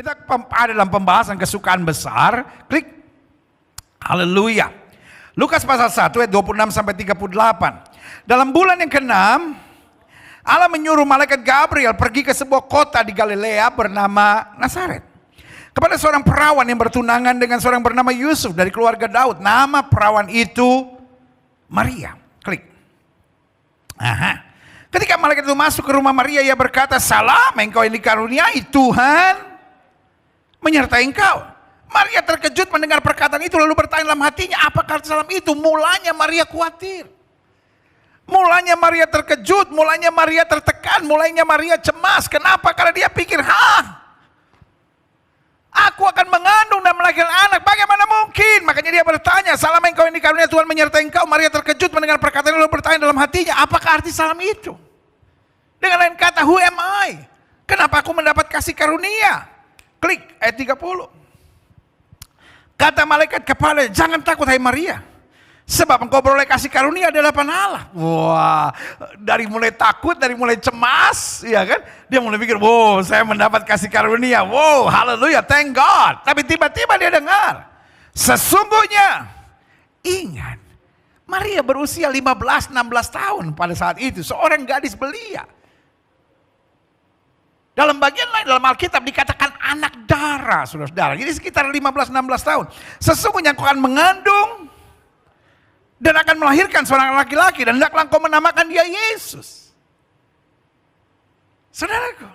Kita ada dalam pembahasan kesukaan besar. Klik. Haleluya. Lukas pasal 1 ayat 26 sampai 38. Dalam bulan yang ke-6, Allah menyuruh malaikat Gabriel pergi ke sebuah kota di Galilea bernama Nazaret. Kepada seorang perawan yang bertunangan dengan seorang bernama Yusuf dari keluarga Daud. Nama perawan itu Maria. Klik. Aha. Ketika malaikat itu masuk ke rumah Maria, ia berkata, "Salam, engkau yang dikaruniai, Tuhan menyertai engkau." Maria terkejut mendengar perkataan itu, lalu bertanya dalam hatinya, apakah salam itu? Mulanya Maria khawatir. Mulanya Maria terkejut, mulanya Maria tertekan, mulanya Maria cemas. Kenapa? Karena dia pikir, aku akan mengandung dan melahirkan anak, bagaimana mungkin? Makanya dia bertanya, "Salam engkau yang dikaruniai, Tuhan menyertai engkau." Maria terkejut mendengar perkataan itu, lalu bertanya dalam hatinya, apakah arti salam itu? Dengan lain kata, who am I? Kenapa aku mendapat kasih karunia? Klik ayat 30. Kata malaikat kepadanya, "Jangan takut hai Maria, sebab engkau beroleh kasih karunia dari hadapan Allah." Wah, dari mulai takut, dari mulai cemas, ya kan? Dia mulai pikir, wow, saya mendapat kasih karunia. Wow, haleluya, thank God. Tapi tiba-tiba dia dengar, sesungguhnya, ingat, Maria berusia 15-16 tahun pada saat itu, seorang gadis belia. Dalam bagian lain dalam Alkitab dikatakan anak dara, saudara-saudara. Jadi sekitar 15-16 tahun. Sesungguhnya engkau akan mengandung dan akan melahirkan seorang laki-laki, dan hendaklah engkau menamakan dia Yesus. Saudaraku,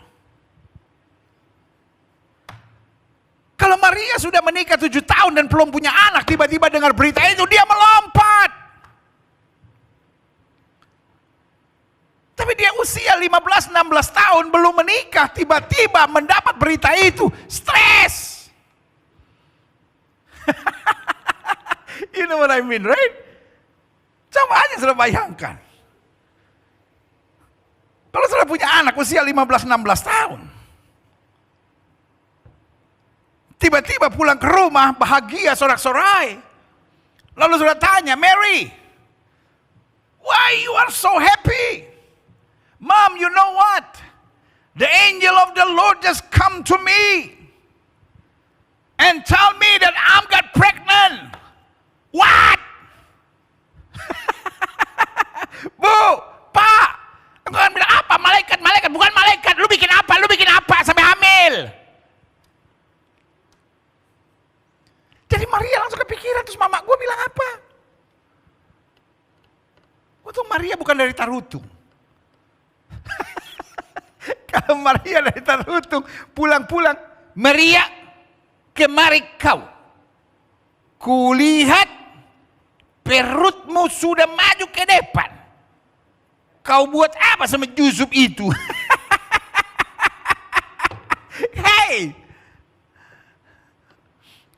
kalau Maria sudah menikah 7 tahun dan belum punya anak, tiba-tiba dengar berita itu, dia melompat. Tapi dia usia 15-16 tahun belum menikah, tiba-tiba mendapat berita itu, stres. You know what I mean, right? Coba aja sudah bayangkan. Kalau sudah punya anak usia 15-16 tahun. Tiba-tiba pulang ke rumah, bahagia, sorak-sorai. Lalu sudah tanya, "Mary, why you are so happy? Mom, you know what? The angel of the Lord just come to me and tell me that I'm got pregnant." What? Bu, Pak, engkau kan bilang apa? Malaikat, bukan malaikat. Lu bikin apa sampai hamil? Jadi Maria langsung kepikiran, terus mama gue bilang apa? Untung Maria bukan dari Tarutung. Kalau Maria dari Tarutung, pulang-pulang, "Maria, kemari kau. Kulihat perutmu sudah maju ke depan. Kau buat apa sama Yusuf itu?" Hei,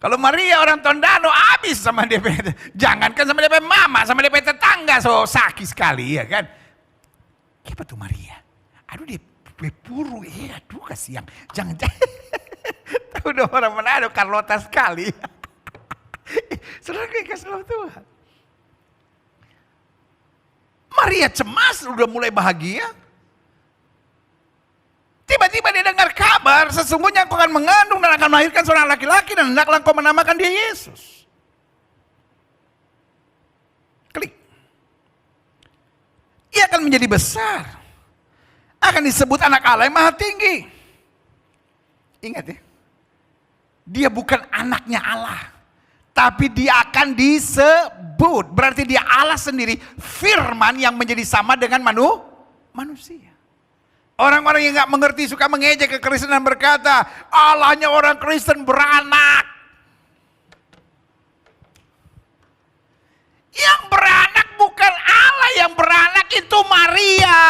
kalau Maria orang Tondano habis sama DP. Jangankan sama DP mama, sama DP tetangga so sakit sekali, ya kan? Siapa tuh Maria? Aduh, dia puru, aduh kasihan. Jangan. Tahu dong orang Manado, Carlota sekali. Saudara kasih dalam Tuhan. Maria cemas, udah mulai bahagia. Tiba-tiba dia dengar kabar, sesungguhnya engkau akan mengandung dan akan melahirkan seorang laki-laki, dan hendaklah engkau menamakan dia Yesus. Klik. Ia akan menjadi besar, akan disebut anak Allah yang maha tinggi. Ingat ya, dia bukan anaknya Allah, tapi dia akan disebut, berarti dia Allah sendiri, firman yang menjadi sama dengan manusia. Orang-orang yang gak mengerti suka mengejek kekristenan, berkata, Allahnya orang Kristen beranak. Yang beranak bukan Allah, yang beranak itu Maria.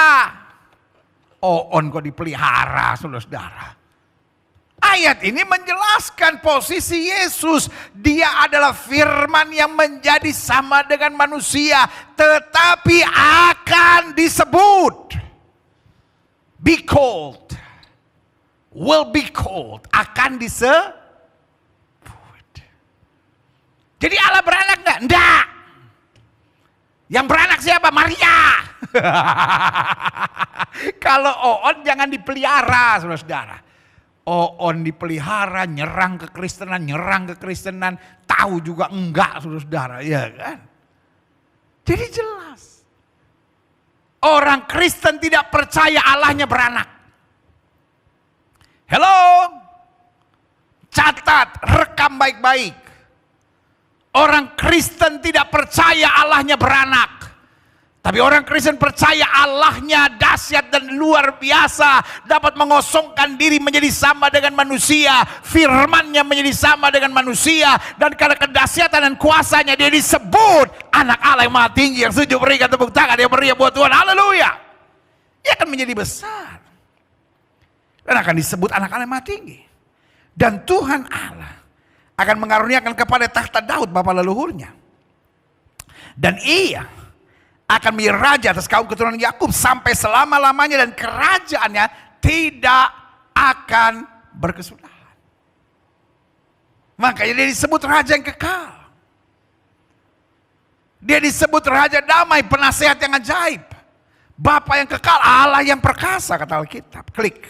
Kok dipelihara, saudara-saudara. Ayat ini menjelaskan posisi Yesus. Dia adalah firman yang menjadi sama dengan manusia, tetapi akan disebut. Be called, will be called, akan disebut. Jadi Allah beranak enggak? Enggak. Yang beranak siapa? Maria. Kalau Oon jangan dipelihara, saudara-saudara. On dipelihara, nyerang kekristenan, tahu juga enggak, saudara-saudara, ya kan? Jadi jelas, orang Kristen tidak percaya Allahnya beranak. Hello, catat, rekam baik-baik. Orang Kristen tidak percaya Allahnya beranak. Tapi orang Kristen percaya Allahnya dahsyat dan luar biasa, dapat mengosongkan diri menjadi sama dengan manusia, firman-Nya menjadi sama dengan manusia, dan karena kedahsyatan dan kuasanya dia disebut anak Allah yang maha tinggi. Yang setuju berikan tepuk tangan yang meriah buat Tuhan. Haleluya. Dia akan menjadi besar dan akan disebut anak Allah yang maha tinggi. Dan Tuhan Allah akan mengaruniakan kepada tahta Daud bapa leluhurnya, dan ia akan menjadi raja atas kaum keturunan Yakub sampai selama-lamanya, dan kerajaannya tidak akan berkesudahan. Makanya dia disebut raja yang kekal. Dia disebut raja damai, penasehat yang ajaib, Bapa yang kekal, Allah yang perkasa, kata Alkitab. Klik.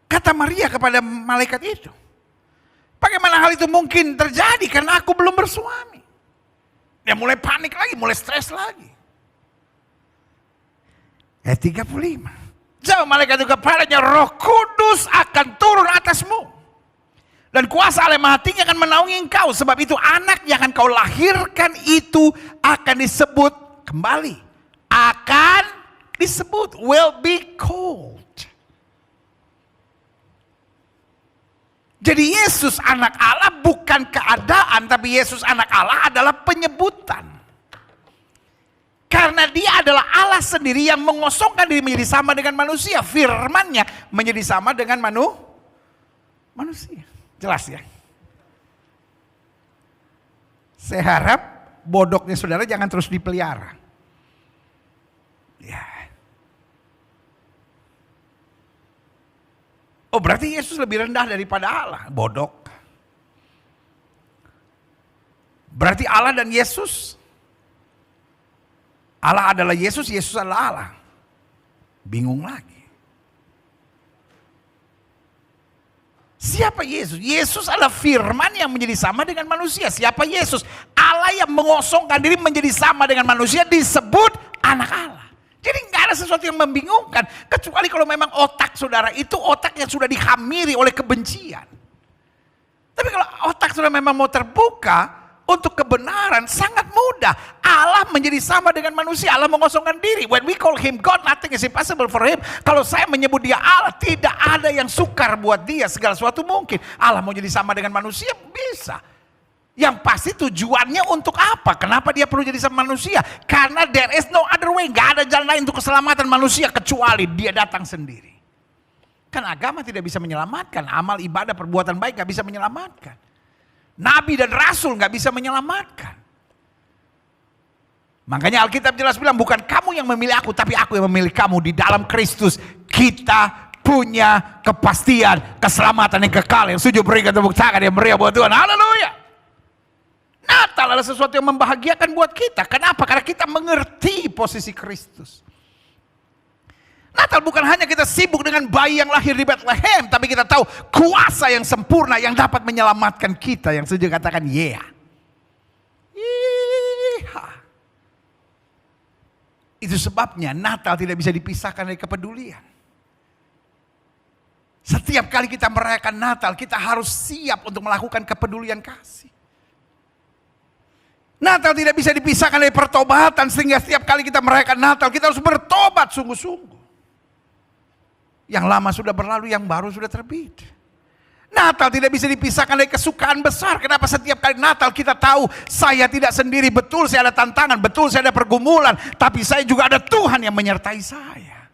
Kata Maria kepada malaikat itu, bagaimana hal itu mungkin terjadi karena aku belum bersuami? Dia mulai panik lagi, mulai stres lagi. Ayat 35. Jawab malaikat itu kepadanya, Roh Kudus akan turun atasmu, dan kuasa Allah Maha Tinggi akan menaungi engkau. Sebab itu anak yang akan kau lahirkan itu akan disebut, kembali, akan disebut, will be called. Jadi Yesus anak Allah bukan keadaan, tapi Yesus anak Allah adalah penyebutan. Karena dia adalah Allah sendiri yang mengosongkan diri menjadi sama dengan manusia. Firman-Nya menjadi sama dengan manusia. Jelas ya? Saya harap bodoknya saudara jangan terus dipelihara. Ya. Oh, berarti Yesus lebih rendah daripada Allah. Bodok. Berarti Allah dan Yesus, Allah adalah Yesus, Yesus adalah Allah. Bingung lagi. Siapa Yesus? Yesus adalah firman yang menjadi sama dengan manusia. Siapa Yesus? Allah yang mengosongkan diri menjadi sama dengan manusia disebut anak Allah. Jadi nggak ada sesuatu yang membingungkan, kecuali kalau memang otak saudara itu otak yang sudah dihamiri oleh kebencian. Tapi kalau otak saudara memang mau terbuka untuk kebenaran, sangat mudah. Allah menjadi sama dengan manusia, Allah mengosongkan diri. When we call him God, nothing is impossible for him. Kalau saya menyebut dia Allah, tidak ada yang sukar buat dia, segala sesuatu mungkin. Allah mau jadi sama dengan manusia, bisa. Yang pasti tujuannya untuk apa? Kenapa dia perlu jadi sama manusia? Karena there is no other way. Gak ada jalan lain untuk keselamatan manusia kecuali dia datang sendiri. Kan agama tidak bisa menyelamatkan. Amal, ibadah, perbuatan baik gak bisa menyelamatkan. Nabi dan Rasul gak bisa menyelamatkan. Makanya Alkitab jelas bilang, bukan kamu yang memilih aku, tapi aku yang memilih kamu. Di dalam Kristus kita punya kepastian keselamatan yang kekal. Yang setuju berikan tepuk tangan yang meriah buat Tuhan. Haleluya. Natal adalah sesuatu yang membahagiakan buat kita. Kenapa? Karena kita mengerti posisi Kristus. Natal bukan hanya kita sibuk dengan bayi yang lahir di Bethlehem, tapi kita tahu kuasa yang sempurna yang dapat menyelamatkan kita. Yang setuju katakan yeah. Itu sebabnya Natal tidak bisa dipisahkan dari kepedulian. Setiap kali kita merayakan Natal, kita harus siap untuk melakukan kepedulian kasih. Natal tidak bisa dipisahkan dari pertobatan, sehingga setiap kali kita merayakan Natal, kita harus bertobat sungguh-sungguh. Yang lama sudah berlalu, yang baru sudah terbit. Natal tidak bisa dipisahkan dari kesukaan besar. Kenapa setiap kali Natal kita tahu, saya tidak sendiri, betul saya ada tantangan, betul saya ada pergumulan, tapi saya juga ada Tuhan yang menyertai saya.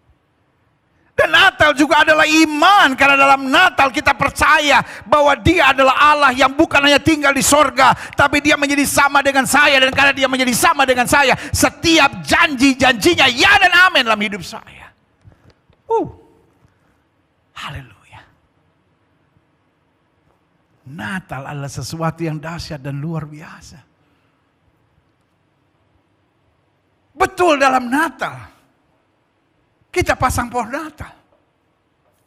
Dan Natal juga adalah iman, karena dalam Natal kita percaya bahwa dia adalah Allah yang bukan hanya tinggal di sorga, tapi dia menjadi sama dengan saya, dan karena dia menjadi sama dengan saya, setiap janji-janjinya ya dan amin dalam hidup saya. Haleluya. Natal adalah sesuatu yang dahsyat dan luar biasa. Betul, dalam Natal kita pasang pohon Natal.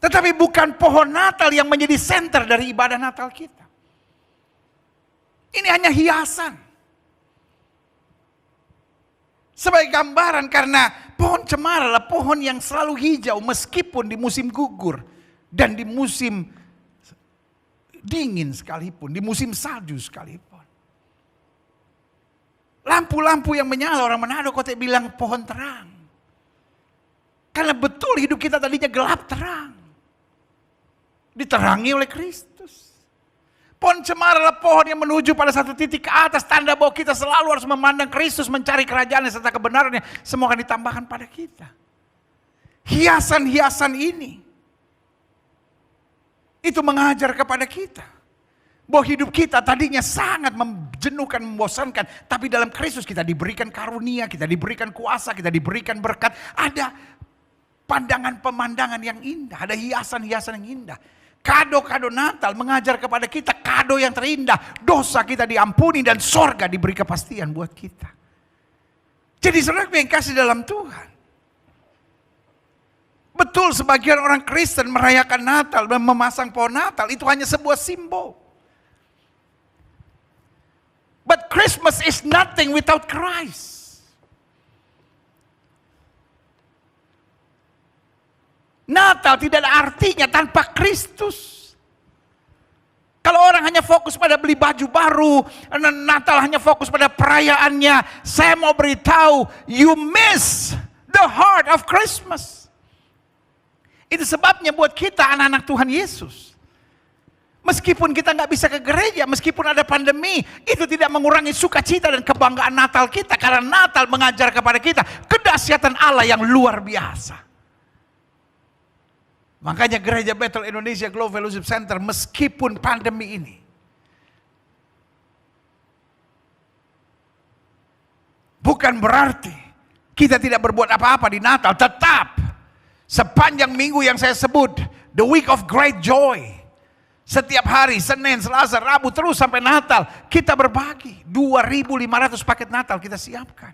Tetapi bukan pohon Natal yang menjadi senter dari ibadah Natal kita. Ini hanya hiasan. Sebagai gambaran, karena pohon cemara adalah pohon yang selalu hijau meskipun di musim gugur dan di musim dingin sekalipun, di musim salju sekalipun. Lampu-lampu yang menyala, orang Manado kota bilang pohon terang. Karena betul hidup kita tadinya gelap terang. Diterangi oleh Kristus. Pohon cemara adalah pohon yang menuju pada satu titik ke atas. Tanda bahwa kita selalu harus memandang Kristus, mencari kerajaannya serta kebenarannya. Semua akan ditambahkan pada kita. Hiasan-hiasan ini, itu mengajar kepada kita. Bahwa hidup kita tadinya sangat menjenuhkan, membosankan. Tapi dalam Kristus kita diberikan karunia, kita diberikan kuasa, kita diberikan berkat. Ada pandangan-pemandangan yang indah, ada hiasan-hiasan yang indah. Kado-kado Natal mengajar kepada kita kado yang terindah. Dosa kita diampuni dan sorga diberi kepastian buat kita. Jadi saudara yang kasih dalam Tuhan. Betul sebagian orang Kristen merayakan Natal dan memasang pohon Natal. Itu hanya sebuah simbol. But Christmas is nothing without Christ. Natal tidak ada artinya tanpa Kristus. Kalau orang hanya fokus pada beli baju baru, Natal hanya fokus pada perayaannya, saya mau beritahu, you miss the heart of Christmas. Itu sebabnya buat kita anak-anak Tuhan Yesus. Meskipun kita nggak bisa ke gereja, meskipun ada pandemi, itu tidak mengurangi sukacita dan kebanggaan Natal kita. Karena Natal mengajar kepada kita kedahsyatan Allah yang luar biasa. Makanya Gereja Bethel Indonesia Global Fellowship Center meskipun pandemi ini, bukan berarti kita tidak berbuat apa-apa di Natal. Tetap sepanjang minggu yang saya sebut, the week of great joy. Setiap hari, Senin, Selasa, Rabu, terus sampai Natal. Kita berbagi. 2.500 paket Natal kita siapkan.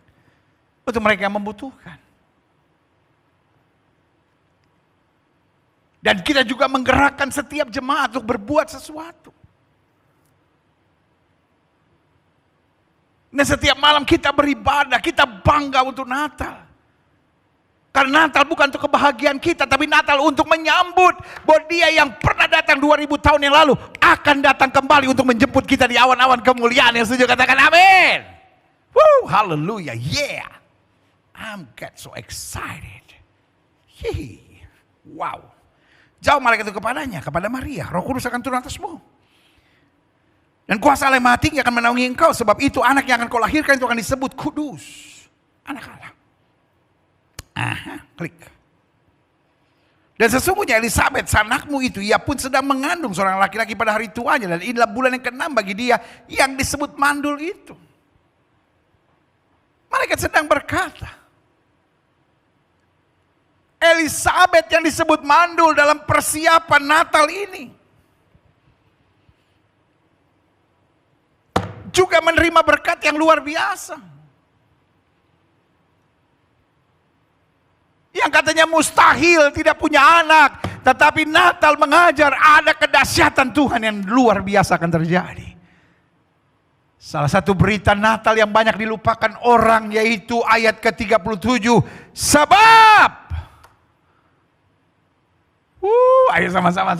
Untuk mereka yang membutuhkan. Dan kita juga menggerakkan setiap jemaat untuk berbuat sesuatu. Dan setiap malam kita beribadah, kita bangga untuk Natal. Karena Natal bukan untuk kebahagiaan kita, tapi Natal untuk menyambut bahwa Dia yang pernah datang 2000 tahun yang lalu akan datang kembali untuk menjemput kita di awan-awan kemuliaan. Yang setuju katakan amin. Woo, hallelujah, yeah. I'm get so excited. Yee. Wow. Jauh malaikat itu kepadanya, kepada Maria, Roh Kudus akan turun atasmu. Dan kuasa Allah yang Maha Tinggi akan menaungi engkau, sebab itu anak yang akan kau lahirkan itu akan disebut kudus. Anak Allah. Aha, klik. Dan sesungguhnya Elisabeth, sanakmu itu, ia pun sedang mengandung seorang laki-laki pada hari tuanya. Dan inilah bulan yang ke-6 bagi dia yang disebut mandul itu. Malaikat sedang berkata, Elisabeth yang disebut mandul dalam persiapan Natal ini juga menerima berkat yang luar biasa. Yang katanya mustahil tidak punya anak. Tetapi Natal mengajar ada kedahsyatan Tuhan yang luar biasa akan terjadi. Salah satu berita Natal yang banyak dilupakan orang yaitu ayat ke-37. Sebab. Ayo sama-sama.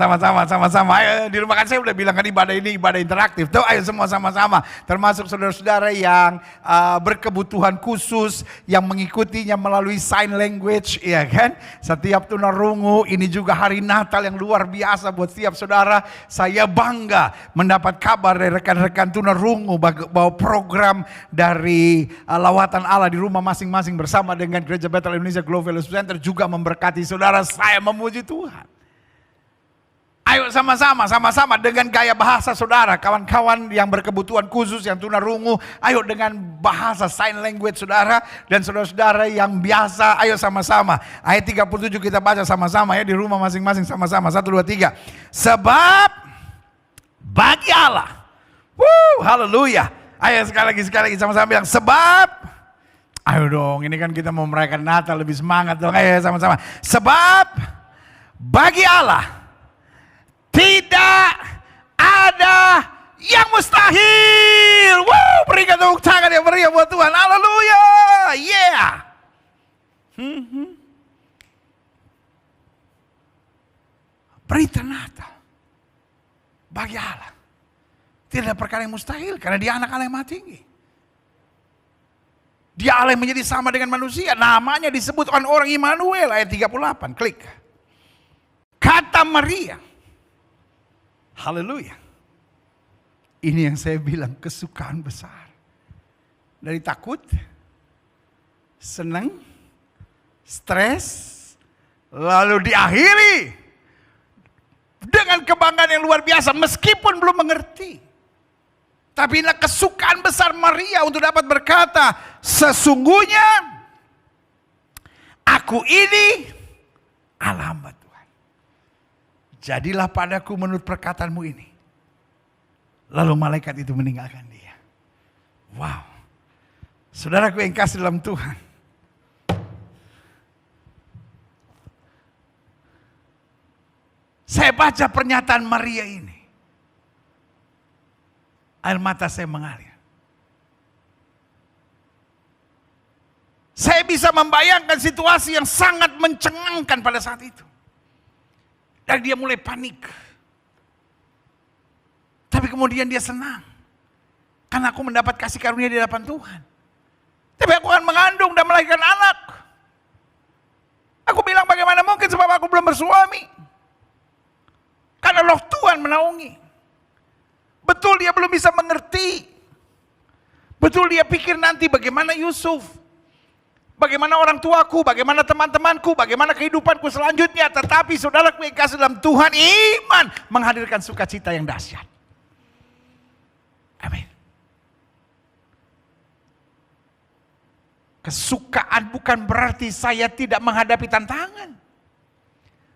Ayo, di rumah kan saya udah bilang kan ibadah ini ibadah interaktif. Tuh, ayo semua sama-sama. Termasuk saudara-saudara yang berkebutuhan khusus, yang mengikutinya melalui sign language, ya kan? Setiap tunarungu, ini juga hari Natal yang luar biasa buat setiap saudara. Saya bangga mendapat kabar dari rekan-rekan tunarungu bahwa program dari lawatan Allah di rumah masing-masing bersama dengan Gereja Bethel Indonesia Global Fellowship Center juga memberkati saudara. Saya memuji Tuhan. Ayo sama-sama dengan gaya bahasa saudara, kawan-kawan yang berkebutuhan khusus, yang tunarungu, ayo dengan bahasa sign language saudara, dan saudara-saudara yang biasa, ayo sama-sama. Ayat 37 kita baca sama-sama ya di rumah masing-masing sama-sama. 1, 2, 3. Sebab bagi Allah, haleluya. Ayo sekali lagi sama-sama bilang sebab. Ayo dong, ini kan kita mau merayakan Natal lebih semangat dong. Ayo sama-sama. Sebab Bagi Allah tidak ada yang mustahil. Wow, berikan tepuk tangan yang meriah buat Tuhan. Haleluya. Yeah. Berita Natal bagi Allah tidak ada perkara yang mustahil, karena dia anak Allah yang maha tinggi. Dia Allah yang menjadi sama dengan manusia. Namanya disebut orang Immanuel, ayat 38. Klik. Kata Maria. Haleluya. Ini yang saya bilang kesukaan besar. Dari takut, senang, stres, lalu diakhiri dengan kebanggaan yang luar biasa meskipun belum mengerti. Tapi inilah kesukaan besar Maria untuk dapat berkata, sesungguhnya aku ini Allah hamba Tuhan. Jadilah padaku menurut perkataanmu ini. Lalu malaikat itu meninggalkan dia. Wow. Saudaraku yang kasih dalam Tuhan. Saya baca pernyataan Maria ini. Air mata saya mengalir. Saya bisa membayangkan situasi yang sangat mencengangkan pada saat itu. Dan dia mulai panik. Tapi kemudian dia senang. Karena aku mendapat kasih karunia di hadapan Tuhan. Tapi aku akan mengandung dan melahirkan anak. Aku bilang bagaimana mungkin sebab aku belum bersuami. Karena roh Tuhan menaungi. Betul dia belum bisa mengerti. Betul dia pikir nanti bagaimana Yusuf. Bagaimana orang tuaku, bagaimana teman-temanku, bagaimana kehidupanku selanjutnya. Tetapi saudaraku yang kasih dalam Tuhan, iman menghadirkan sukacita yang dahsyat. Amin. Kesukaan bukan berarti saya tidak menghadapi tantangan.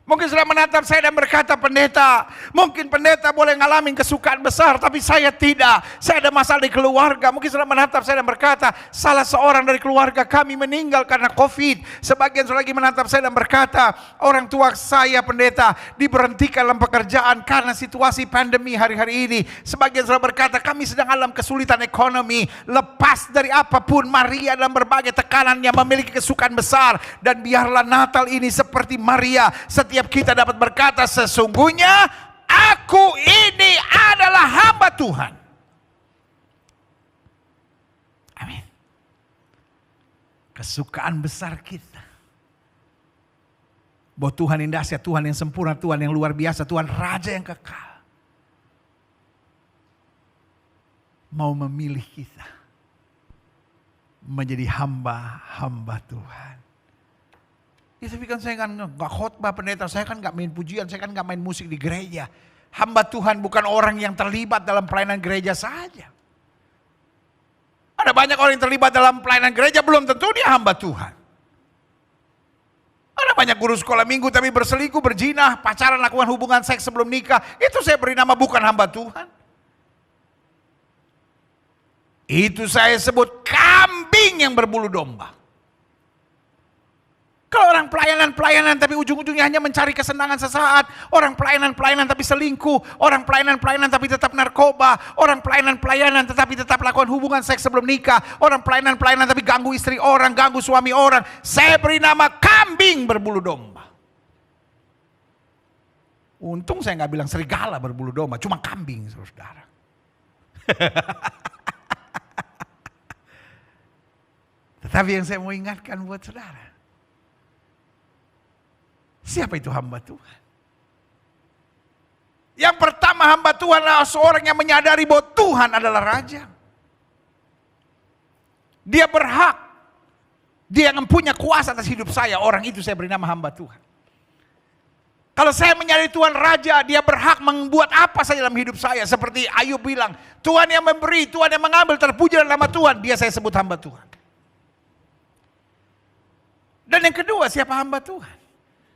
Mungkin sudah menatap saya dan berkata, pendeta, mungkin pendeta boleh ngalamin kesukaan besar, tapi saya tidak. Saya ada masalah di keluarga. Mungkin sudah menatap saya dan berkata, salah seorang dari keluarga kami meninggal karena COVID. Sebagian sudah lagi menatap saya dan berkata, orang tua saya pendeta diberhentikan dalam pekerjaan karena situasi pandemi hari-hari ini. Sebagian sudah berkata, kami sedang dalam kesulitan ekonomi. Lepas dari apapun, Maria dalam berbagai tekanannya memiliki kesukaan besar. Dan biarlah Natal ini seperti Maria, setiap kita dapat berkata, sesungguhnya aku ini adalah hamba Tuhan. Amin. Kesukaan besar kita bahwa Tuhan yang dahsyat, Tuhan yang sempurna, Tuhan yang luar biasa, Tuhan Raja yang kekal mau memilih kita menjadi hamba-hamba Tuhan. Ya, tapi kan saya kan gak khotbah pendeta, saya kan gak main pujian, saya kan gak main musik di gereja. Hamba Tuhan bukan orang yang terlibat dalam pelayanan gereja saja. Ada banyak orang yang terlibat dalam pelayanan gereja, belum tentu dia hamba Tuhan. Ada banyak guru sekolah minggu tapi berselingkuh, berzina, pacaran, lakukan hubungan seks sebelum nikah. Itu saya beri nama bukan hamba Tuhan. Itu saya sebut kambing yang berbulu domba. Kalau orang pelayanan tapi ujung-ujungnya hanya mencari kesenangan sesaat. Orang pelayanan tapi selingkuh. Orang pelayanan tapi tetap narkoba. Orang pelayanan tetapi tetap lakukan hubungan seks sebelum nikah. Orang pelayanan tapi ganggu istri orang, ganggu suami orang. Saya beri nama kambing berbulu domba. Untung saya nggak bilang serigala berbulu domba, cuma kambing, saudara. Tetapi yang saya mau ingatkan buat saudara, siapa itu hamba Tuhan? Yang pertama, hamba Tuhan adalah seorang yang menyadari bahwa Tuhan adalah Raja. Dia berhak, dia yang punya kuasa atas hidup saya. Orang itu saya beri nama hamba Tuhan. Kalau saya menyadari Tuhan Raja, dia berhak membuat apa saja dalam hidup saya. Seperti Ayub bilang, Tuhan yang memberi, Tuhan yang mengambil, terpuji dalam nama Tuhan. Dia saya sebut hamba Tuhan. Dan yang kedua, siapa hamba Tuhan?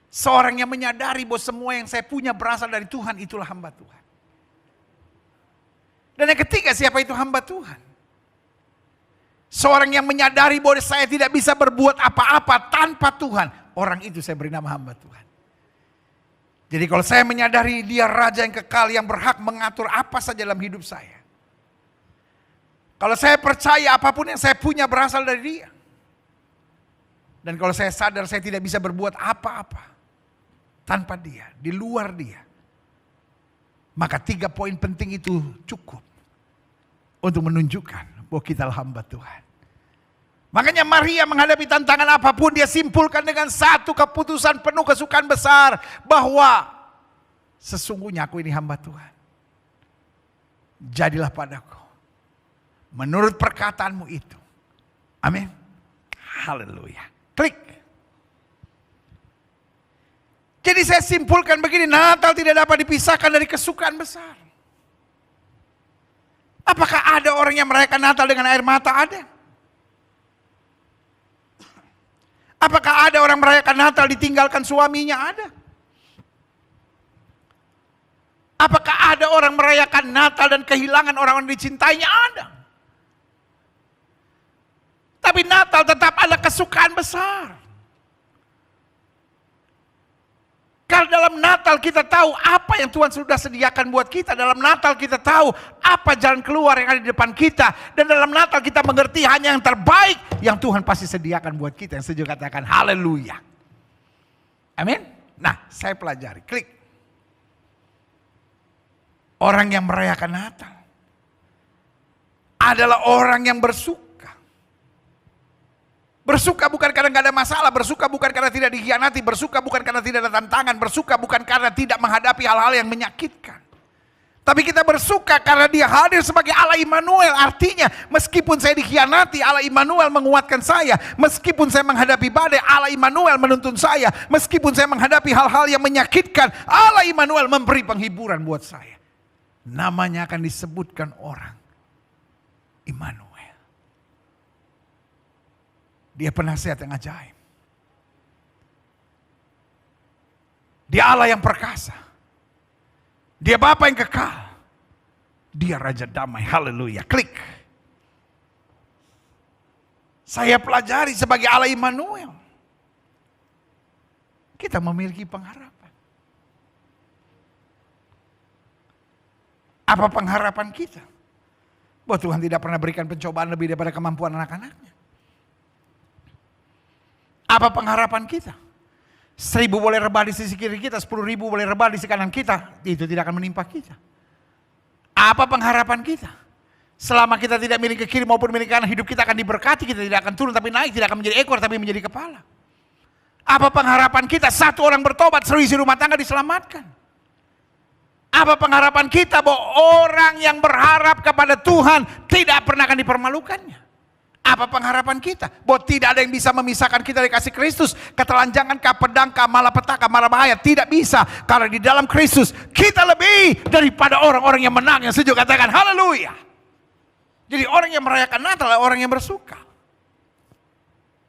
Seorang yang menyadari bahwa semua yang saya punya berasal dari Tuhan, itulah hamba Tuhan. Dan yang ketiga, siapa itu hamba Tuhan? Seorang yang menyadari bahwa saya tidak bisa berbuat apa-apa tanpa Tuhan. Orang itu saya beri nama hamba Tuhan. Jadi kalau saya menyadari dia raja yang kekal yang berhak mengatur apa saja dalam hidup saya. Kalau saya percaya apapun yang saya punya berasal dari dia. Dan kalau saya sadar saya tidak bisa berbuat apa-apa tanpa dia, di luar dia. Maka 3 poin penting itu cukup untuk menunjukkan bahwa kita hamba Tuhan. Makanya Maria menghadapi tantangan apapun, dia simpulkan dengan satu keputusan penuh kesukaan besar. Bahwa sesungguhnya aku ini hamba Tuhan. Jadilah padaku menurut perkataanmu itu. Amin. Haleluya. Klik. Jadi saya simpulkan begini, Natal tidak dapat dipisahkan dari kesukaan besar. Apakah ada orang yang merayakan Natal dengan air mata? Ada. Apakah ada orang merayakan Natal ditinggalkan suaminya? Ada. Apakah ada orang merayakan Natal dan kehilangan orang-orang dicintainya? Ada. Tapi Natal tetap ada kesukaan besar. Karena dalam Natal kita tahu apa yang Tuhan sudah sediakan buat kita. Dalam Natal kita tahu apa jalan keluar yang ada di depan kita. Dan dalam Natal kita mengerti hanya yang terbaik yang Tuhan pasti sediakan buat kita. Yang setuju katakan haleluya. Amin. Nah, saya pelajari. Klik. Orang yang merayakan Natal adalah orang yang bersuka. Bersuka bukan karena gak ada masalah, bersuka bukan karena tidak dikhianati, bersuka bukan karena tidak ada tantangan, bersuka bukan karena tidak menghadapi hal-hal yang menyakitkan. Tapi kita bersuka karena dia hadir sebagai Allah Immanuel. Artinya meskipun saya dikhianati, Allah Immanuel menguatkan saya. Meskipun saya menghadapi badai, Allah Immanuel menuntun saya. Meskipun saya menghadapi hal-hal yang menyakitkan, Allah Immanuel memberi penghiburan buat saya. Namanya akan disebutkan orang Immanuel. Dia penasihat yang ajaib. Dia Allah yang perkasa. Dia Bapa yang kekal. Dia Raja Damai. Haleluya. Klik. Saya pelajari sebagai Allah Immanuel. Kita memiliki pengharapan. Apa pengharapan kita? Bahwa Tuhan tidak pernah berikan pencobaan lebih daripada kemampuan anak-anaknya. Apa pengharapan kita? 1.000 boleh rebah di sisi kiri kita, 10.000 boleh rebah di sisi kanan kita. Itu tidak akan menimpa kita. Apa pengharapan kita? Selama kita tidak milik ke kiri maupun milik kanan, hidup kita akan diberkati. Kita tidak akan turun tapi naik, tidak akan menjadi ekor tapi menjadi kepala. Apa pengharapan kita? 1 orang bertobat, seluruh rumah tangga diselamatkan. Apa pengharapan kita? Bahwa orang yang berharap kepada Tuhan tidak pernah akan dipermalukannya. Apa pengharapan kita? Bahwa tidak ada yang bisa memisahkan kita dari kasih Kristus. Ketelanjangan, pedangkah, malapetaka, mara bahaya. Tidak bisa. Karena di dalam Kristus kita lebih daripada orang-orang yang menang. Yang setuju katakan haleluya. Jadi orang yang merayakan Natal adalah orang yang bersuka.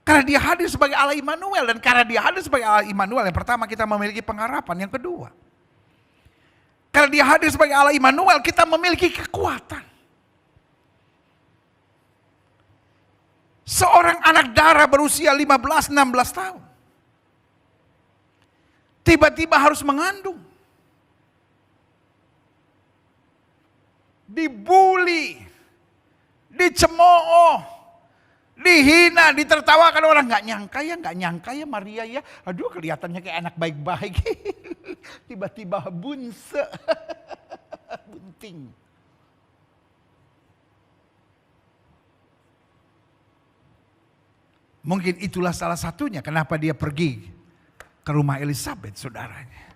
Karena dia hadir sebagai Allah Immanuel. Dan karena dia hadir sebagai Allah Immanuel, yang pertama kita memiliki pengharapan. Yang kedua, karena dia hadir sebagai Allah Immanuel, kita memiliki kekuatan. Seorang anak darah berusia 15-16 tahun. Tiba-tiba harus mengandung. Dibully. Dicemooh. Dihina, ditertawakan orang. Gak nyangka ya Maria ya. Aduh kelihatannya kayak anak baik-baik. Tiba-tiba bunse. Bunting. Mungkin itulah salah satunya kenapa dia pergi ke rumah Elizabeth, saudaranya.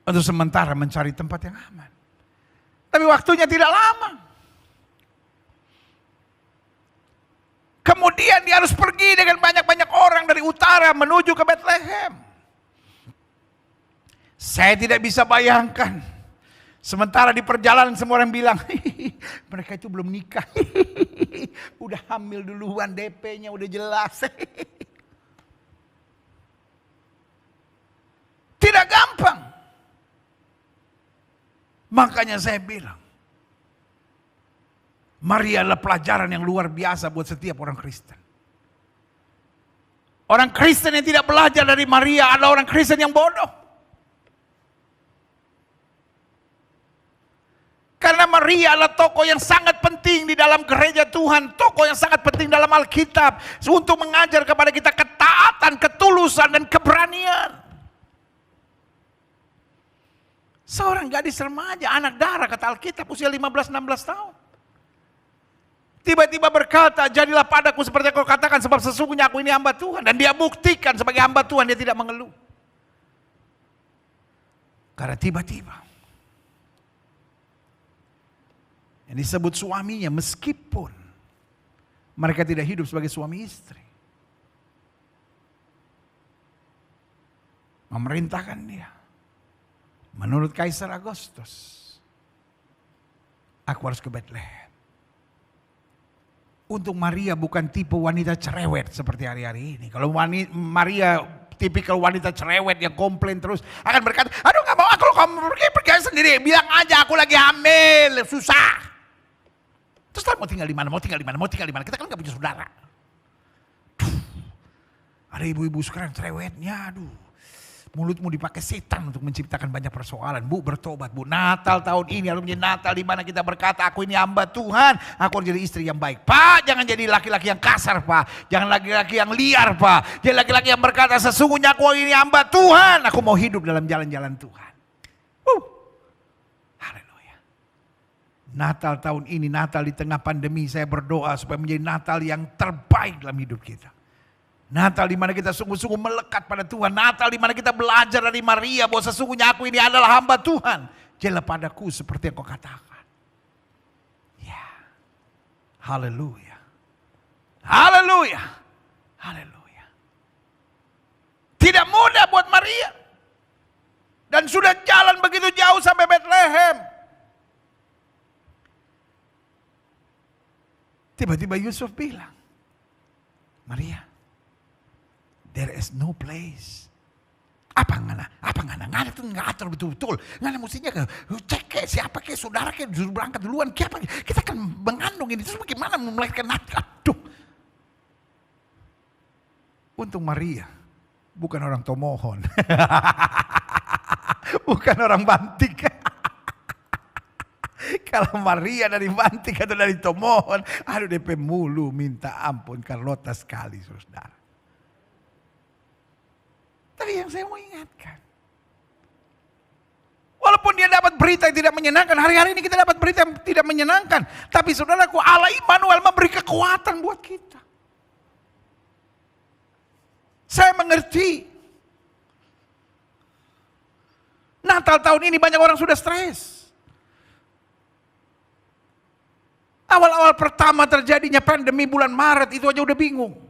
Untuk sementara mencari tempat yang aman. Tapi waktunya tidak lama. Kemudian dia harus pergi dengan banyak-banyak orang dari utara menuju ke Bethlehem. Saya tidak bisa bayangkan. Sementara di perjalanan semua orang bilang, mereka itu belum nikah. Udah hamil duluan, DP-nya udah jelas. Tidak gampang. Makanya saya bilang, Maria adalah pelajaran yang luar biasa buat setiap orang Kristen. Orang Kristen yang tidak belajar dari Maria adalah orang Kristen yang bodoh. Karena Maria adalah tokoh yang sangat penting di dalam gereja Tuhan. Tokoh yang sangat penting dalam Alkitab. Untuk mengajar kepada kita ketaatan, ketulusan, dan keberanian. Seorang gadis remaja, anak darah kata Alkitab, usia 15-16 tahun. Tiba-tiba berkata, jadilah padaku seperti yang kau katakan, sebab sesungguhnya aku ini hamba Tuhan. Dan dia buktikan sebagai hamba Tuhan, dia tidak mengeluh. Karena tiba-tiba yang disebut suaminya, meskipun mereka tidak hidup sebagai suami istri, memerintahkan dia, menurut Kaisar Agustus, aku harus ke Bethlehem. Untuk Maria bukan tipe wanita cerewet seperti hari-hari ini. Kalau Maria tipikal wanita cerewet yang komplain terus, akan berkata, aduh gak mau, aku kamu pergi aja sendiri, bilang aja aku lagi hamil, susah. Terus mau tinggal di mana, mau tinggal di mana, mau tinggal di mana, kita kan gak punya saudara. Duh, ada ibu-ibu sekarang cerewetnya, aduh. Mulutmu dipakai setan untuk menciptakan banyak persoalan. Bu, bertobat bu. Natal tahun ini harus menjadi Natal di mana kita berkata, aku ini hamba Tuhan, aku harus jadi istri yang baik. Pak, jangan jadi laki-laki yang kasar pak. Jangan laki-laki yang liar pak. Jadi laki-laki yang berkata, sesungguhnya aku ini hamba Tuhan. Aku mau hidup dalam jalan-jalan Tuhan. Haleluya. Natal tahun ini, Natal di tengah pandemi, saya berdoa supaya menjadi Natal yang terbaik dalam hidup kita. Natal di mana kita sungguh-sungguh melekat pada Tuhan. Natal di mana kita belajar dari Maria bahwa sesungguhnya aku ini adalah hamba Tuhan. Jadilah padaku seperti yang kau katakan. Ya. Haleluya. Haleluya. Haleluya. Tidak mudah buat Maria. Dan sudah jalan begitu jauh sampai Bethlehem. Tiba-tiba Yusuf bilang, Maria, there is no place. Apa ngana tuh ngatur betul-betul. Ngana mestinya cek kayak siapa kayak saudara kayak disuruh berangkat duluan. Kita kan mengandung ini. Terus bagaimana melahirkan anak? Aduh. Untung Maria bukan orang Tomohon. Bukan orang Bantik. Kalau Maria dari Bantik atau dari Tomohon, aduh DP mulu minta ampun Carlota sekali saudara. Tapi yang saya mau ingatkan, walaupun dia dapat berita yang tidak menyenangkan, hari-hari ini kita dapat berita yang tidak menyenangkan, tapi saudaraku, Allah Immanuel memberi kekuatan buat kita. Saya mengerti. Natal tahun ini banyak orang sudah stres. Awal-awal pertama terjadinya pandemi bulan Maret itu aja udah bingung.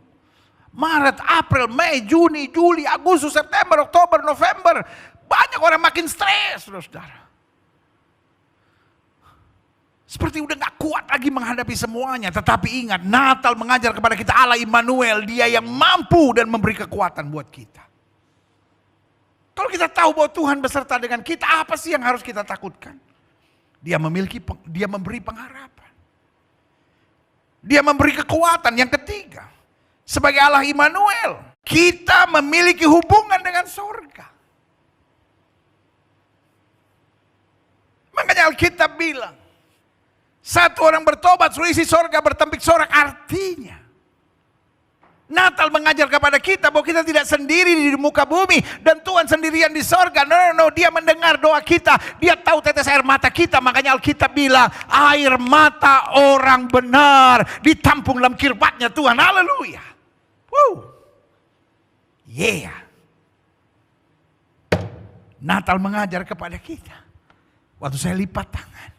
Maret, April, Mei, Juni, Juli, Agustus, September, Oktober, November. Banyak orang makin stres, saudara. Seperti udah gak kuat lagi menghadapi semuanya. Tetapi ingat, Natal mengajar kepada kita Allah Immanuel. Dia yang mampu dan memberi kekuatan buat kita. Kalau kita tahu bahwa Tuhan beserta dengan kita, apa sih yang harus kita takutkan? Dia memberi pengharapan. Dia memberi kekuatan. Yang ketiga, sebagai Allah Immanuel, kita memiliki hubungan dengan surga. Makanya Alkitab bilang, satu orang bertobat, seluruh surga bertempik sorak. Artinya, Natal mengajar kepada kita bahwa kita tidak sendiri di muka bumi. Dan Tuhan sendirian di sorga. No, dia mendengar doa kita. Dia tahu tetes air mata kita. Makanya Alkitab bilang, air mata orang benar ditampung dalam kirbatnya Tuhan. Haleluya. Yeah. Natal mengajar kepada kita. Waktu saya lipat tangan,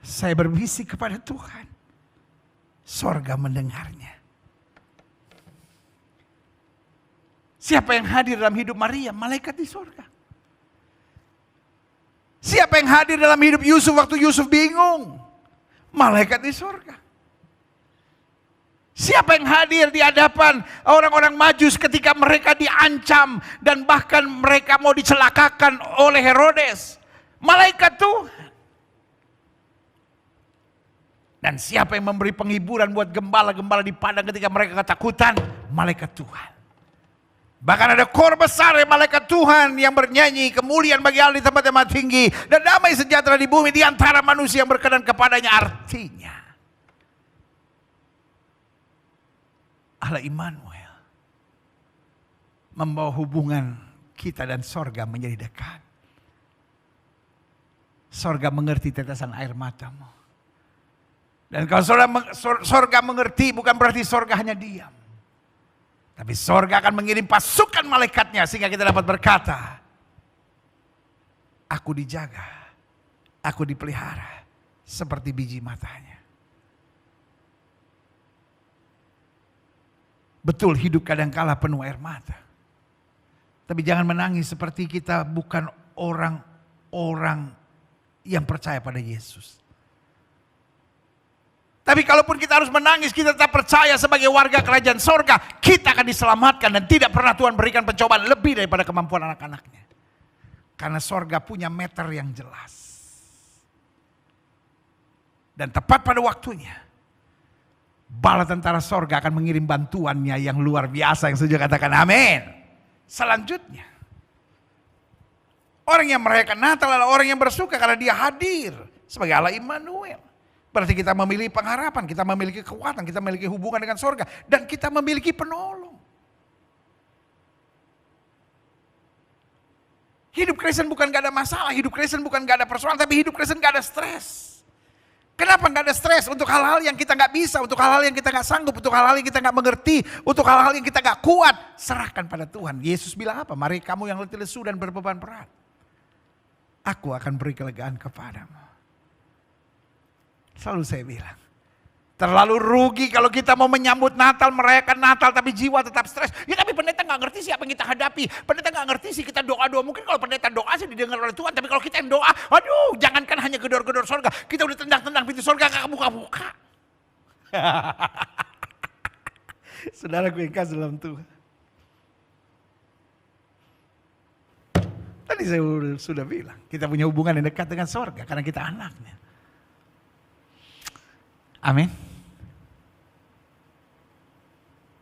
saya berbisik kepada Tuhan. Sorga mendengarnya. Siapa yang hadir dalam hidup Maria? Malaikat di sorga. Siapa yang hadir dalam hidup Yusuf waktu Yusuf bingung? Malaikat di sorga. Siapa yang hadir di hadapan orang-orang Majus ketika mereka diancam dan bahkan mereka mau dicelakakan oleh Herodes? Malaikat Tuhan. Dan siapa yang memberi penghiburan buat gembala-gembala di padang ketika mereka ketakutan? Malaikat Tuhan. Bahkan ada kor besar malaikat Tuhan yang bernyanyi, kemuliaan bagi Allah di tempat yang maha tinggi, dan damai sejahtera di bumi di antara manusia yang berkenan kepadanya. Artinya Allah Immanuel membawa hubungan kita dan sorga menjadi dekat. Sorga mengerti tetesan air matamu. Dan kalau sorga mengerti, bukan berarti sorga hanya diam. Tapi sorga akan mengirim pasukan malaikatnya sehingga kita dapat berkata, aku dijaga, aku dipelihara seperti biji matanya. Betul, hidup kadangkala penuh air mata. Tapi jangan menangis seperti kita bukan orang-orang yang percaya pada Yesus. Tapi kalaupun kita harus menangis, kita tetap percaya sebagai warga kerajaan sorga, kita akan diselamatkan dan tidak pernah Tuhan berikan pencobaan lebih daripada kemampuan anak-anaknya. Karena sorga punya meter yang jelas. Dan tepat pada waktunya, bala tentara sorga akan mengirim bantuannya yang luar biasa. Yang setuju katakan amin. Selanjutnya, orang yang merayakan Natal adalah orang yang bersuka karena dia hadir sebagai Allah Immanuel. Berarti kita memiliki pengharapan, kita memiliki kekuatan, kita memiliki hubungan dengan sorga, dan kita memiliki penolong. Hidup Kristen bukan gak ada masalah, hidup Kristen bukan gak ada persoalan, tapi hidup Kristen gak ada stres. Kenapa gak ada stres? Untuk hal-hal yang kita gak bisa, untuk hal-hal yang kita gak sanggup, untuk hal-hal yang kita gak mengerti, untuk hal-hal yang kita gak kuat, serahkan pada Tuhan. Yesus bilang apa? Mari kamu yang letih lesu dan berbeban berat, aku akan beri kelegaan kepadamu. Selalu saya bilang, terlalu rugi kalau kita mau menyambut Natal, merayakan Natal, tapi jiwa tetap stres. Ya tapi pendeta gak ngerti sih apa yang kita hadapi. Pendeta gak ngerti sih kita doa-doa. Mungkin kalau pendeta doa sih didengar oleh Tuhan. Tapi kalau kita yang doa, aduh jangankan hanya gedor-gedor sorga. Kita udah tendang-tendang pintu sorga gak buka-buka. Saudaraku yang kasih dalam Tuhan. Tadi saya sudah bilang, kita punya hubungan yang dekat dengan sorga karena kita anaknya. Amin.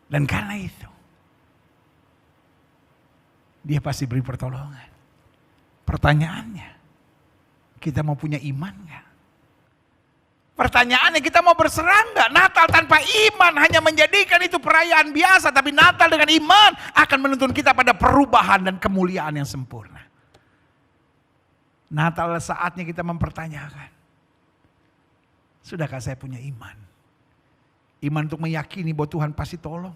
Dan karena itu, dia pasti beri pertolongan. Pertanyaannya, kita mau punya iman gak? Pertanyaannya, kita mau berserah gak? Natal tanpa iman hanya menjadikan itu perayaan biasa. Tapi Natal dengan iman akan menuntun kita pada perubahan dan kemuliaan yang sempurna. Natal saatnya kita mempertanyakan, sudahkah saya punya iman? Iman untuk meyakini bahwa Tuhan pasti tolong.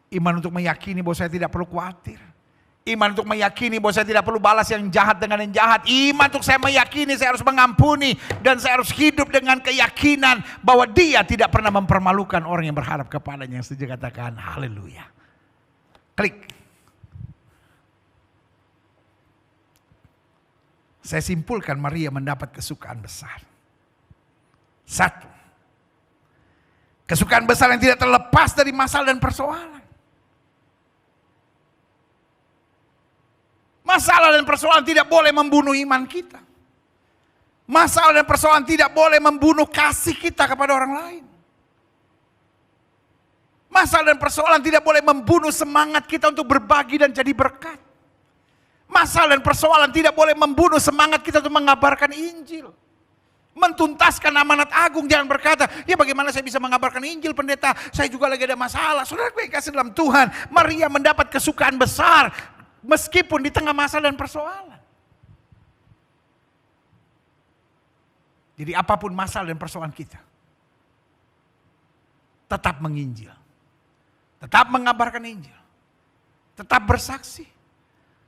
Iman untuk meyakini bahwa saya tidak perlu khawatir. Iman untuk meyakini bahwa saya tidak perlu balas yang jahat dengan yang jahat. Iman untuk saya meyakini saya harus mengampuni. Dan saya harus hidup dengan keyakinan bahwa Dia tidak pernah mempermalukan orang yang berharap kepadanya. Yang setuju katakan haleluya. Klik. Saya simpulkan Maria mendapat kesukaan besar. Satu, kesukaan besar yang tidak terlepas dari masalah dan persoalan. Masalah dan persoalan tidak boleh membunuh iman kita. Masalah dan persoalan tidak boleh membunuh kasih kita kepada orang lain. Masalah dan persoalan tidak boleh membunuh semangat kita untuk berbagi dan jadi berkat. Masalah dan persoalan tidak boleh membunuh semangat kita untuk mengabarkan Injil. Mentuntaskan amanat agung, jangan berkata, ya bagaimana saya bisa mengabarkan Injil pendeta, saya juga lagi ada masalah. Saudara yang kasih dalam Tuhan, Maria mendapat kesukaan besar meskipun di tengah masalah dan persoalan. Jadi apapun masalah dan persoalan kita, tetap menginjil, tetap mengabarkan Injil, tetap bersaksi,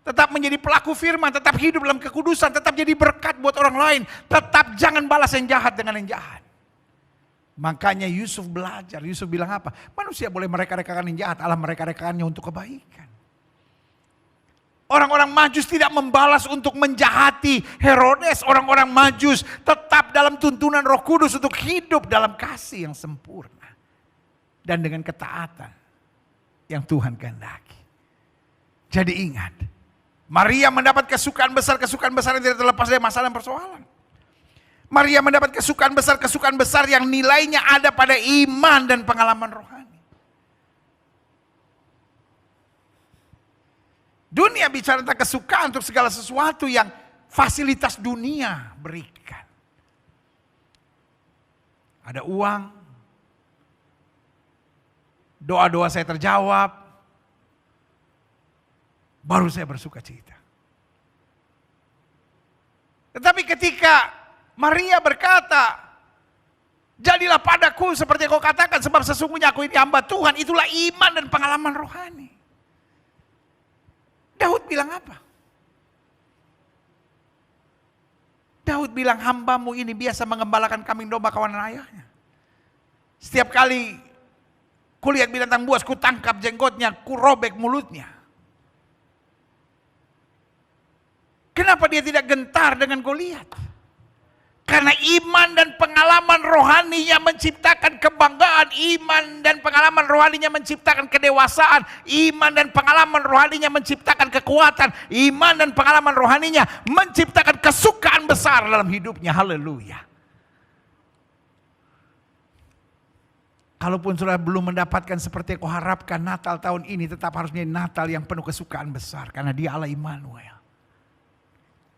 tetap menjadi pelaku firman, tetap hidup dalam kekudusan, tetap jadi berkat buat orang lain. Tetap jangan balas yang jahat dengan yang jahat. Makanya Yusuf belajar, Yusuf bilang apa? Manusia boleh mereka-rekakan yang jahat, Allah mereka-rekakannya untuk kebaikan. Orang-orang Majus tidak membalas untuk menjahati Herodes. Orang-orang Majus tetap dalam tuntunan Roh Kudus untuk hidup dalam kasih yang sempurna. Dan dengan ketaatan yang Tuhan kehendaki. Jadi ingat, Maria mendapat kesukaan besar yang tidak terlepas dari masalah dan persoalan. Maria mendapat kesukaan besar yang nilainya ada pada iman dan pengalaman rohani. Dunia bicara tentang kesukaan untuk segala sesuatu yang fasilitas dunia berikan. Ada uang, doa-doa saya terjawab, baru saya bersuka cita. Tetapi ketika Maria berkata, jadilah padaku seperti yang kau katakan, sebab sesungguhnya aku ini hamba Tuhan, itulah iman dan pengalaman rohani. Daud bilang apa? Daud bilang, hambamu ini biasa mengembalakan kambing domba kawanan ayahnya. Setiap kali kulihat binatang buas, ku tangkap jenggotnya, ku robek mulutnya. Kenapa dia tidak gentar dengan Goliat? Karena iman dan pengalaman rohaninya menciptakan kebanggaan, iman dan pengalaman rohaninya menciptakan kedewasaan, iman dan pengalaman rohaninya menciptakan kekuatan, iman dan pengalaman rohaninya menciptakan kesukaan besar dalam hidupnya. Haleluya. Kalaupun sudah belum mendapatkan seperti yang kau harapkan, Natal tahun ini tetap harus menjadi Natal yang penuh kesukaan besar, karena Dia Allah Immanuel.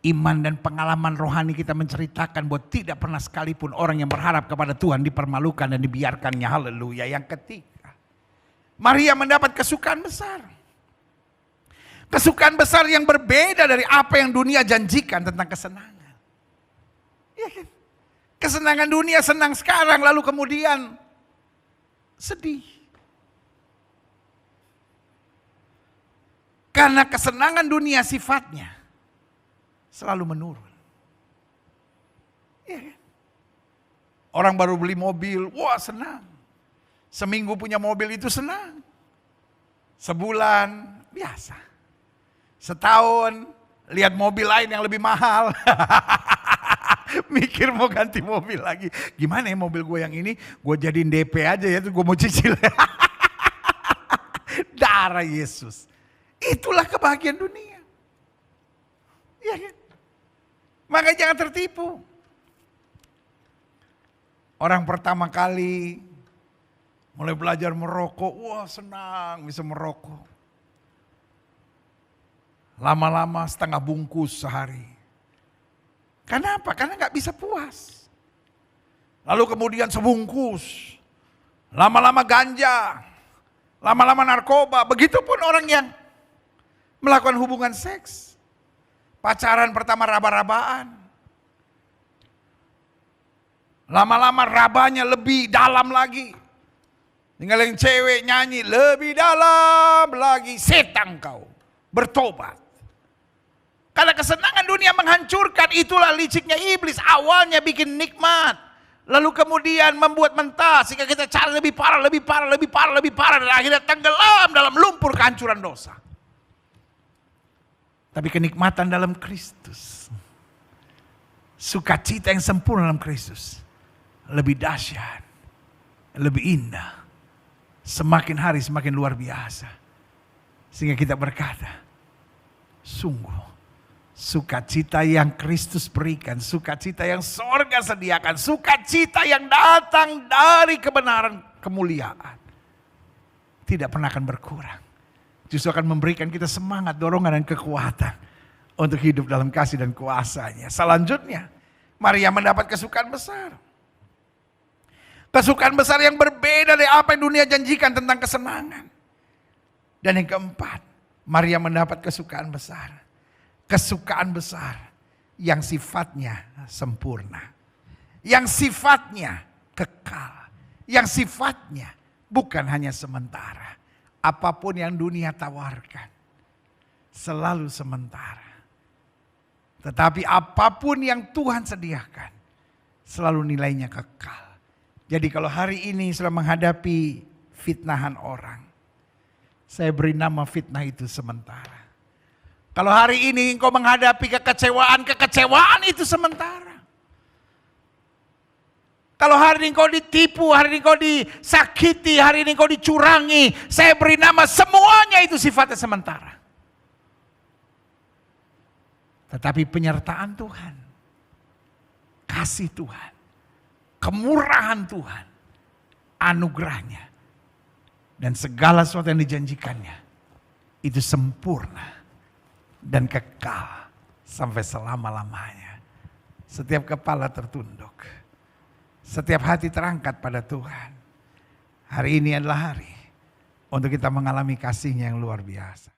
Iman dan pengalaman rohani kita menceritakan bahwa tidak pernah sekalipun orang yang berharap kepada Tuhan dipermalukan dan dibiarkannya. Haleluya. Yang ketiga, Maria mendapat kesukaan besar. Kesukaan besar yang berbeda dari apa yang dunia janjikan tentang kesenangan. Ya kan? Kesenangan dunia senang sekarang, lalu kemudian sedih. Karena kesenangan dunia sifatnya selalu menurun. Ya. Orang baru beli mobil, wah senang. Seminggu punya mobil itu senang. Sebulan, biasa. Setahun, lihat mobil lain yang lebih mahal. Mikir mau ganti mobil lagi. Gimana ya mobil gue yang ini, gue jadiin DP aja ya, gue mau cicil. Darah Yesus. Itulah kebahagiaan dunia. Ya kan? Makanya jangan tertipu. Orang pertama kali mulai belajar merokok, wah senang bisa merokok. Lama-lama setengah bungkus sehari. Kenapa? Karena gak bisa puas. Lalu kemudian sebungkus. Lama-lama ganja. Lama-lama narkoba. Begitupun orang yang melakukan hubungan seks. Pacaran pertama raba-rabaan. Lama-lama rabanya lebih dalam lagi. Tinggal yang cewek nyanyi, lebih dalam lagi. Setan kau, bertobat. Karena kesenangan dunia menghancurkan, itulah liciknya iblis. Awalnya bikin nikmat. Lalu kemudian membuat mentah. Sehingga kita cari lebih parah, lebih parah, lebih parah, lebih parah. Dan akhirnya tenggelam dalam lumpur kehancuran dosa. Tapi kenikmatan dalam Kristus, sukacita yang sempurna dalam Kristus, lebih dahsyat, lebih indah. Semakin hari semakin luar biasa. Sehingga kita berkata, sungguh sukacita yang Kristus berikan, sukacita yang sorga sediakan, sukacita yang datang dari kebenaran kemuliaan, tidak pernah akan berkurang. Justru akan memberikan kita semangat, dorongan, dan kekuatan untuk hidup dalam kasih dan kuasa-Nya. Selanjutnya, Maria mendapat kesukaan besar. Kesukaan besar yang berbeda dari apa yang dunia janjikan tentang kesenangan. Dan yang keempat, Maria mendapat kesukaan besar. Kesukaan besar yang sifatnya sempurna. Yang sifatnya kekal. Yang sifatnya bukan hanya sementara. Apapun yang dunia tawarkan selalu sementara. Tetapi apapun yang Tuhan sediakan selalu nilainya kekal. Jadi kalau hari ini sudah menghadapi fitnahan orang, saya beri nama fitnah itu sementara. Kalau hari ini engkau menghadapi kekecewaan itu sementara. Kalau hari ini kau ditipu, hari ini kau disakiti, hari ini kau dicurangi, saya beri nama semuanya itu sifatnya sementara. Tetapi penyertaan Tuhan, kasih Tuhan, kemurahan Tuhan, anugerahnya, dan segala sesuatu yang dijanjikannya, itu sempurna dan kekal sampai selama-lamanya. Setiap kepala tertunduk, setiap hati terangkat pada Tuhan. Hari ini adalah hari untuk kita mengalami kasih-Nya yang luar biasa.